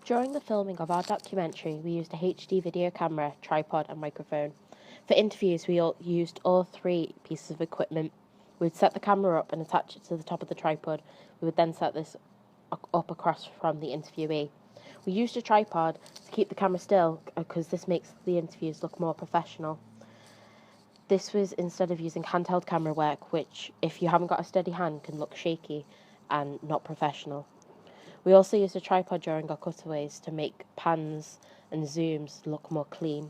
During the filming of our documentary, we used a HD video camera, tripod, and microphone. For interviews, we used all three pieces of equipment. We'd set the camera up and attach it to the top of the tripod. We would then set this up across from the interviewee. We used a tripod to keep the camera still because this makes the interviews look more professional. This was instead of using handheld camera work, which, if you haven't got a steady hand, can look shaky and not professional. We also used a tripod during our cutaways to make pans and zooms look more clean.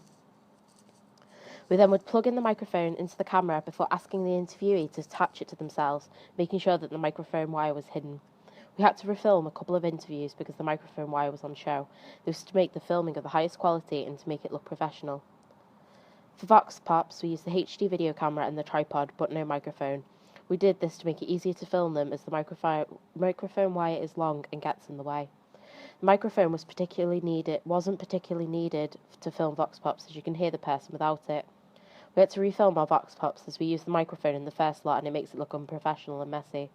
We then would plug in the microphone into the camera before asking the interviewee to attach it to themselves, making sure that the microphone wire was hidden. We had to refilm a couple of interviews because the microphone wire was on show. This was to make the filming of the highest quality and to make it look professional. For Vox Pops, we used the HD video camera and the tripod, but no microphone. We did this to make it easier to film them as the microphone wire is long and gets in the way. The microphone wasn't particularly needed to film Vox Pops, as you can hear the person without it. We had to refilm our Vox Pops as we used the microphone in the first lot and it makes it look unprofessional and messy.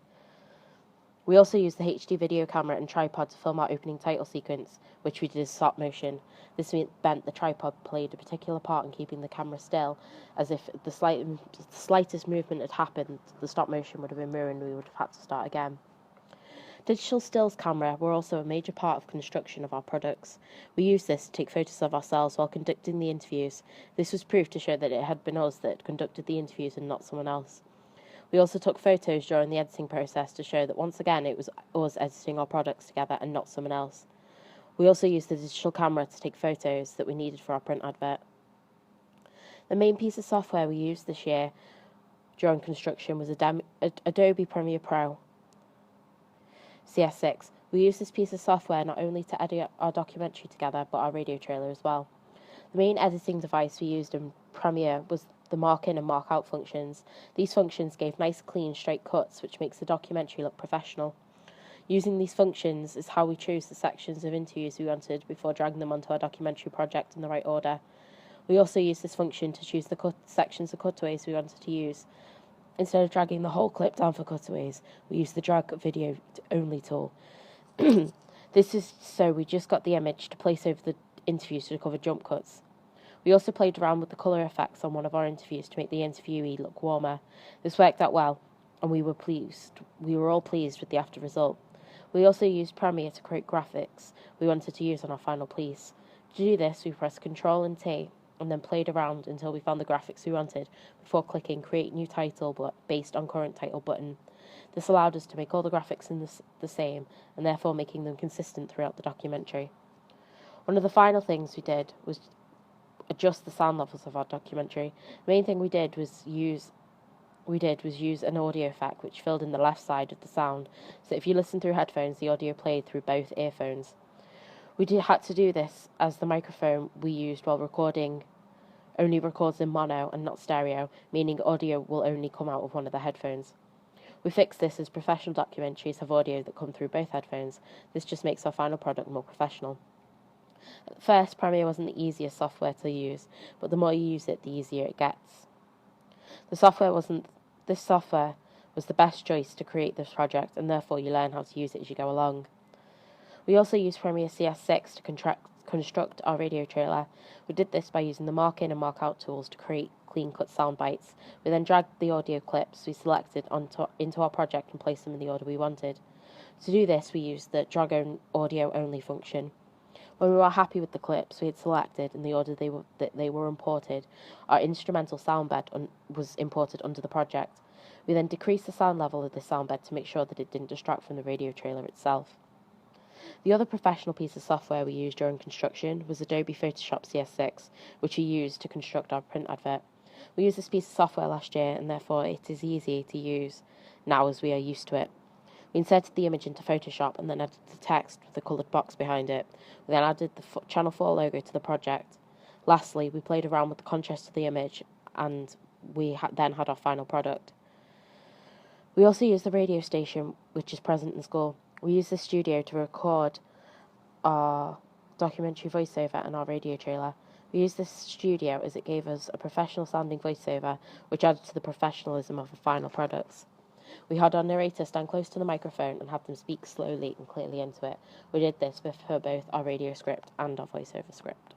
We also used the HD video camera and tripod to film our opening title sequence, which we did as stop motion. This meant the tripod played a particular part in keeping the camera still, as if the slightest movement had happened, the stop motion would have been ruined and we would have had to start again. Digital stills camera were also a major part of construction of our products. We used this to take photos of ourselves while conducting the interviews. This was proof to show that it had been us that conducted the interviews and not someone else. We also took photos during the editing process to show that once again it was us editing our products together and not someone else. We also used the digital camera to take photos that we needed for our print advert. The main piece of software we used this year during construction was Adobe Premiere Pro CS6. We used this piece of software not only to edit our documentary together, but our radio trailer as well. The main editing device we used in Premiere was the mark in and mark out functions. These functions gave nice, clean, straight cuts, which makes the documentary look professional. Using these functions is how we chose the sections of interviews we wanted before dragging them onto our documentary project in the right order. We also used this function to choose the sections of cutaways we wanted to use. Instead of dragging the whole clip down for cutaways, we used the drag video only tool. This is so we just got the image to place over the interviews to cover jump cuts. We also played around with the colour effects on one of our interviews to make the interviewee look warmer. This worked out well, and we were pleased. We were all pleased with the after result. We also used Premiere to create graphics we wanted to use on our final piece. To do this, we pressed Ctrl and T, and then played around until we found the graphics we wanted before clicking Create New Title but based on Current Title button. This allowed us to make all the graphics in the same, and therefore making them consistent throughout the documentary. One of the final things we did was adjust the sound levels of our documentary. The main thing we did was use an audio effect which filled in the left side of the sound, so if you listen through headphones, the audio played through both earphones. We had to do this as the microphone we used while recording only records in mono and not stereo, meaning audio will only come out of one of the headphones. We fixed this as professional documentaries have audio that come through both headphones. This just makes our final product more professional. At first, Premiere wasn't the easiest software to use, but the more you use it, the easier it gets. This software was the best choice to create this project, and therefore you learn how to use it as you go along. We also used Premiere CS6 to construct our radio trailer. We did this by using the mark in and mark out tools to create clean cut sound bites. We then dragged the audio clips we selected into our project and placed them in the order we wanted. To do this, we used the drag audio only function. When we were happy with the clips we had selected and the order they were imported, our instrumental soundbed was imported under the project. We then decreased the sound level of this soundbed to make sure that it didn't distract from the radio trailer itself. The other professional piece of software we used during construction was Adobe Photoshop CS6, which we used to construct our print advert. We used this piece of software last year, and therefore it is easy to use now as we are used to it. We inserted the image into Photoshop and then added the text with the coloured box behind it. We then added the Channel 4 logo to the project. Lastly, we played around with the contrast of the image, and we then had our final product. We also used the radio station, which is present in school. We used this studio to record our documentary voiceover and our radio trailer. We used this studio as it gave us a professional sounding voiceover, which added to the professionalism of the final products. We had our narrator stand close to the microphone and have them speak slowly and clearly into it. We did this for both our radio script and our voiceover script.